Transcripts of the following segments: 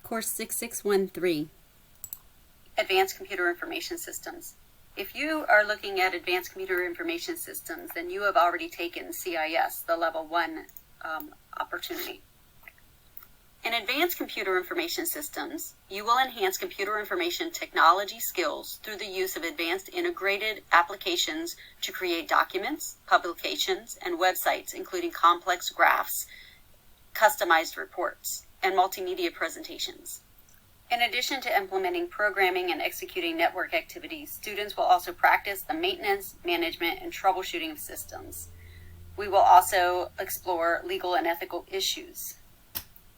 Course 6613. Advanced Computer Information Systems. If you are looking at Advanced Computer Information Systems, then you have already taken CIS, the Level 1 opportunity. In Advanced Computer Information Systems, you will enhance computer information technology skills through the use of advanced integrated applications to create documents, publications, and websites, including complex graphs, customized reports, and multimedia presentations. In addition to implementing programming and executing network activities, students will also practice the maintenance, management, and troubleshooting of systems. We will also explore legal and ethical issues.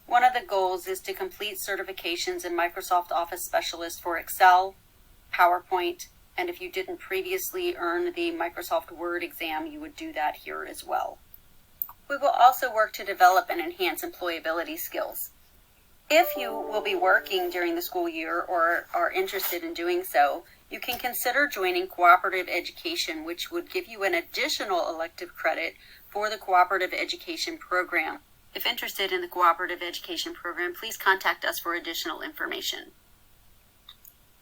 One of the goals is to complete certifications in Microsoft Office Specialist for Excel, PowerPoint, and if you didn't previously earn the Microsoft Word exam, you would do that here as well. We will also work to develop and enhance employability skills. If you will be working during the school year or are interested in doing so, you can consider joining cooperative education, which would give you an additional elective credit for the cooperative education program. If interested in the cooperative education program, please contact us for additional information.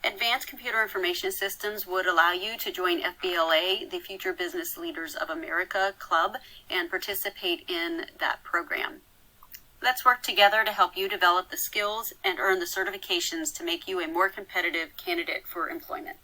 Advanced Computer Information Systems would allow you to join FBLA, the Future Business Leaders of America Club, and participate in that program. Let's work together to help you develop the skills and earn the certifications to make you a more competitive candidate for employment.